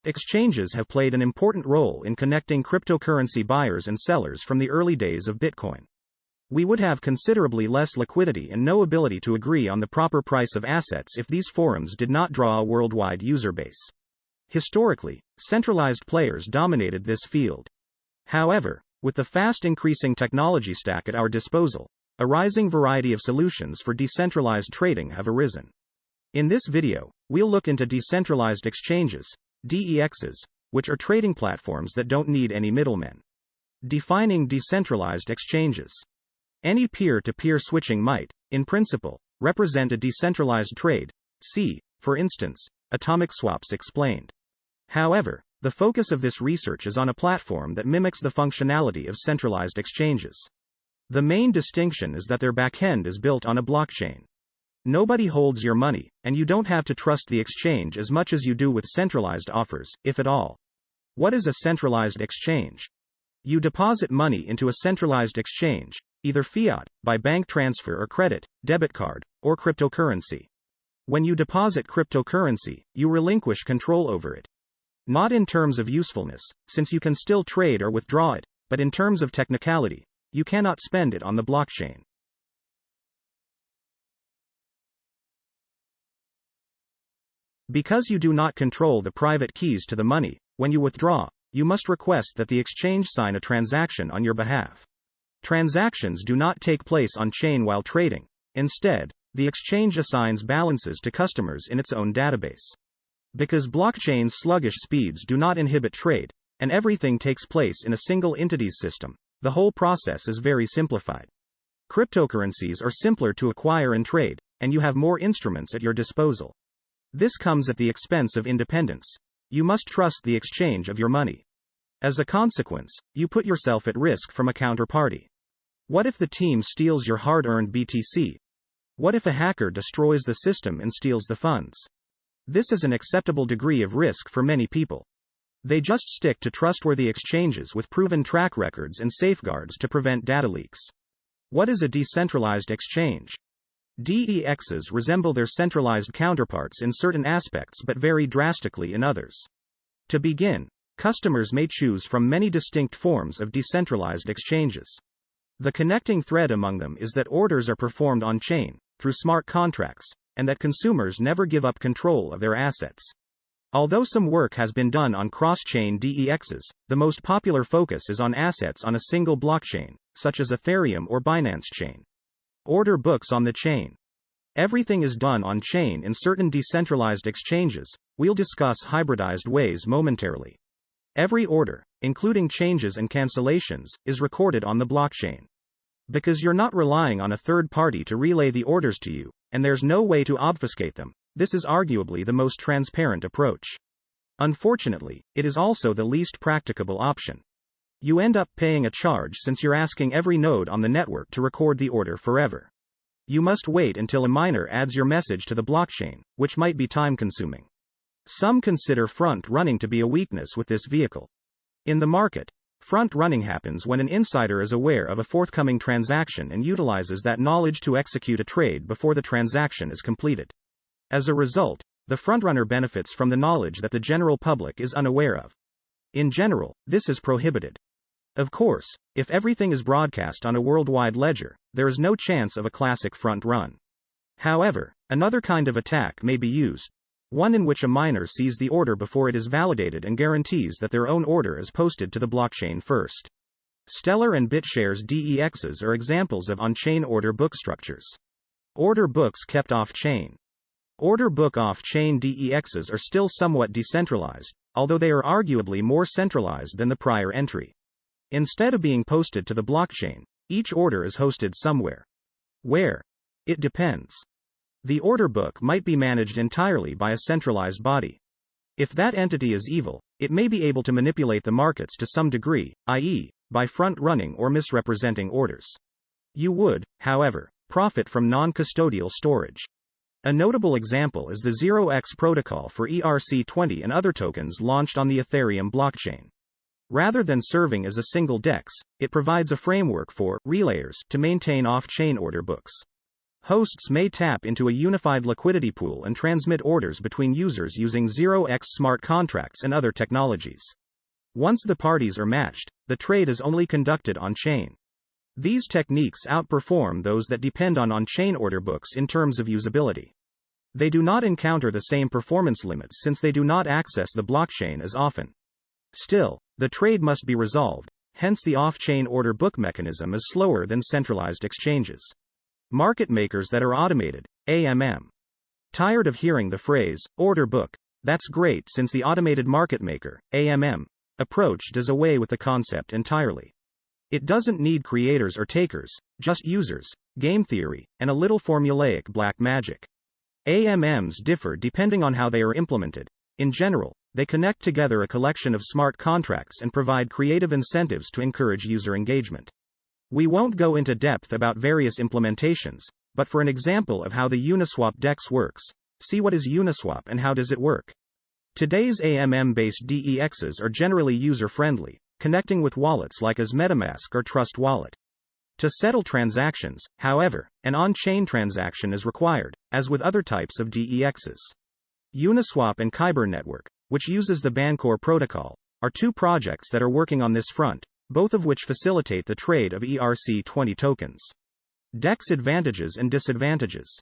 Exchanges have played an important role in connecting cryptocurrency buyers and sellers from the early days of Bitcoin. We would have considerably less liquidity and no ability to agree on the proper price of assets if these forums did not draw a worldwide user base. Historically, centralized players dominated this field. However, with the fast increasing technology stack at our disposal, a rising variety of solutions for decentralized trading have arisen. In this video, we'll look into decentralized exchanges, DEXs, which are trading platforms that don't need any middlemen. Defining decentralized exchanges. Any peer-to-peer switching might, in principle, represent a decentralized trade. See, for instance, atomic swaps explained. However, the focus of this research is on a platform that mimics the functionality of centralized exchanges. The main distinction is that their backend is built on a blockchain. Nobody holds your money, and you don't have to trust the exchange as much as you do with centralized offers, if at all. What is a centralized exchange? You deposit money into a centralized exchange, either fiat, by bank transfer or credit, debit card, or cryptocurrency. When you deposit cryptocurrency, you relinquish control over it. Not in terms of usefulness, since you can still trade or withdraw it, but in terms of technicality, you cannot spend it on the blockchain. Because you do not control the private keys to the money, when you withdraw, you must request that the exchange sign a transaction on your behalf. Transactions do not take place on-chain while trading. Instead, the exchange assigns balances to customers in its own database. Because blockchain's sluggish speeds do not inhibit trade, and everything takes place in a single entity's system, the whole process is very simplified. Cryptocurrencies are simpler to acquire and trade, and you have more instruments at your disposal. This comes at the expense of independence. You must trust the exchange of your money. As a consequence, you put yourself at risk from a counterparty. What if the team steals your hard-earned BTC? What if a hacker destroys the system and steals the funds? This is an acceptable degree of risk for many people. They just stick to trustworthy exchanges with proven track records and safeguards to prevent data leaks. What is a decentralized exchange? DEXs resemble their centralized counterparts in certain aspects but vary drastically in others. To begin, customers may choose from many distinct forms of decentralized exchanges. The connecting thread among them is that orders are performed on-chain, through smart contracts, and that consumers never give up control of their assets. Although some work has been done on cross-chain DEXs, the most popular focus is on assets on a single blockchain, such as Ethereum or Binance Chain. Order books on the chain. Everything is done on-chain in certain decentralized exchanges. We'll discuss hybridized ways momentarily. Every order, including changes and cancellations, is recorded on the blockchain. Because you're not relying on a third party to relay the orders to you, and there's no way to obfuscate them, this is arguably the most transparent approach. Unfortunately, it is also the least practicable option. You end up paying a charge since you're asking every node on the network to record the order forever. You must wait until a miner adds your message to the blockchain, which might be time-consuming. Some consider front-running to be a weakness with this vehicle. In the market, front-running happens when an insider is aware of a forthcoming transaction and utilizes that knowledge to execute a trade before the transaction is completed. As a result, the frontrunner benefits from the knowledge that the general public is unaware of. In general, this is prohibited. Of course, if everything is broadcast on a worldwide ledger, there is no chance of a classic front run. However, another kind of attack may be used, one in which a miner sees the order before it is validated and guarantees that their own order is posted to the blockchain first. Stellar and BitShares DEXs are examples of on-chain order book structures. Order books kept off-chain. Order book off-chain DEXs are still somewhat decentralized, although they are arguably more centralized than the prior entry. Instead of being posted to the blockchain, each order is hosted somewhere. Where? It depends. The order book might be managed entirely by a centralized body. If that entity is evil, it may be able to manipulate the markets to some degree, i.e., by front-running or misrepresenting orders. You would, however, profit from non-custodial storage. A notable example is the 0x protocol for ERC20 and other tokens launched on the Ethereum blockchain. Rather than serving as a single DEX, it provides a framework for relayers to maintain off-chain order books. Hosts may tap into a unified liquidity pool and transmit orders between users using 0x smart contracts and other technologies. Once the parties are matched, the trade is only conducted on-chain. These techniques outperform those that depend on on-chain order books in terms of usability. They do not encounter the same performance limits since they do not access the blockchain as often. Still, the trade must be resolved, hence the off-chain order book mechanism is slower than centralized exchanges. Market makers that are automated, AMM. Tired of hearing the phrase, order book? That's great since the automated market maker, AMM, approach does away with the concept entirely. It doesn't need creators or takers, just users, game theory, and a little formulaic black magic. AMMs differ depending on how they are implemented. In general, they connect together a collection of smart contracts and provide creative incentives to encourage user engagement. We won't go into depth about various implementations, but for an example of how the Uniswap DEX works, see what is Uniswap and how does it work. Today's AMM-based DEXs are generally user-friendly, connecting with wallets like as MetaMask or Trust Wallet. To settle transactions, however, an on-chain transaction is required, as with other types of DEXs. Uniswap and Kyber Network, which uses the Bancor protocol, are two projects that are working on this front, both of which facilitate the trade of ERC20 tokens. DEX advantages and disadvantages.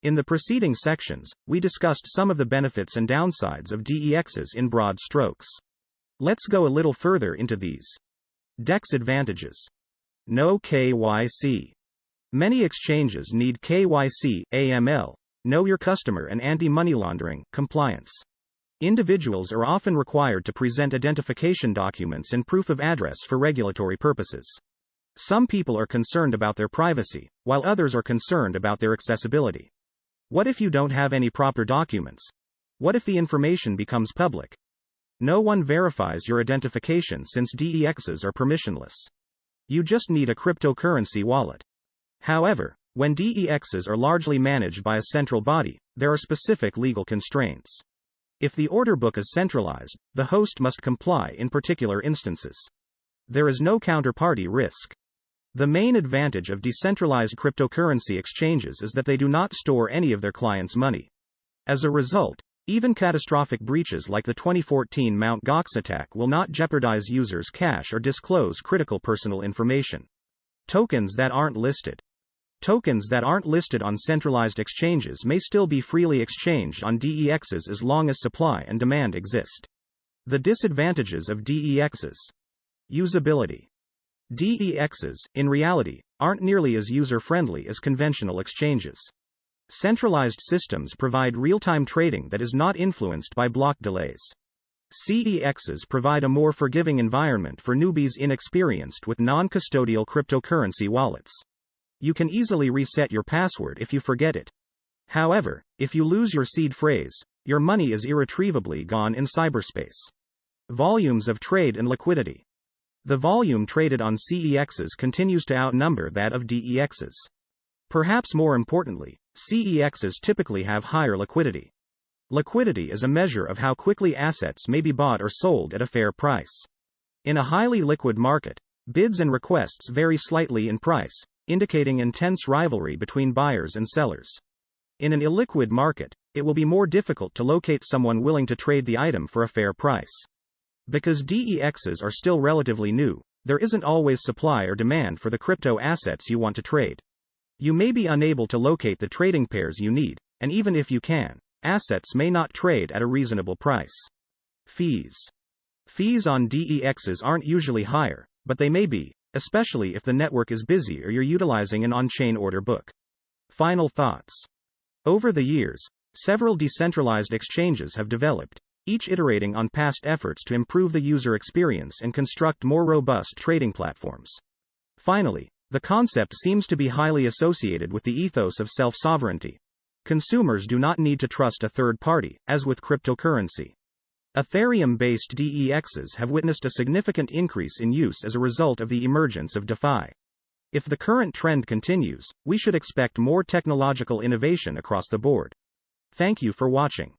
In the preceding sections, we discussed some of the benefits and downsides of DEXs in broad strokes. Let's go a little further into these. DEX advantages. No KYC. Many exchanges need KYC, AML, Know Your Customer and Anti-Money Laundering, compliance. Individuals are often required to present identification documents and proof of address for regulatory purposes. Some people are concerned about their privacy, while others are concerned about their accessibility. What if you don't have any proper documents? What if the information becomes public? No one verifies your identification since DEXs are permissionless. You just need a cryptocurrency wallet. However, when DEXs are largely managed by a central body, there are specific legal constraints. If the order book is centralized, the host must comply in particular instances. There is no counterparty risk. The main advantage of decentralized cryptocurrency exchanges is that they do not store any of their clients' money. As a result, even catastrophic breaches like the 2014 Mt. Gox attack will not jeopardize users' cash or disclose critical personal information. Tokens that aren't listed. Tokens that aren't listed on centralized exchanges may still be freely exchanged on DEXs as long as supply and demand exist. The disadvantages of DEXs. Usability. DEXs, in reality, aren't nearly as user-friendly as conventional exchanges. Centralized systems provide real-time trading that is not influenced by block delays. CEXs provide a more forgiving environment for newbies inexperienced with non-custodial cryptocurrency wallets. You can easily reset your password if you forget it. However, if you lose your seed phrase, your money is irretrievably gone in cyberspace. Volumes of trade and liquidity. The volume traded on CEXs continues to outnumber that of DEXs. Perhaps more importantly, CEXs typically have higher liquidity. Liquidity is a measure of how quickly assets may be bought or sold at a fair price. In a highly liquid market, bids and requests vary slightly in price, indicating intense rivalry between buyers and sellers. In an illiquid market, it will be more difficult to locate someone willing to trade the item for a fair price. Because DEXs are still relatively new, there isn't always supply or demand for the crypto assets you want to trade. You may be unable to locate the trading pairs you need, and even if you can, assets may not trade at a reasonable price. Fees. Fees on DEXs aren't usually higher, but they may be, especially if the network is busy or you're utilizing an on-chain order book. Final thoughts. Over the years, several decentralized exchanges have developed, each iterating on past efforts to improve the user experience and construct more robust trading platforms. Finally, the concept seems to be highly associated with the ethos of self-sovereignty. Consumers do not need to trust a third party, as with cryptocurrency. Ethereum-based DEXs have witnessed a significant increase in use as a result of the emergence of DeFi. If the current trend continues, we should expect more technological innovation across the board. Thank you for watching.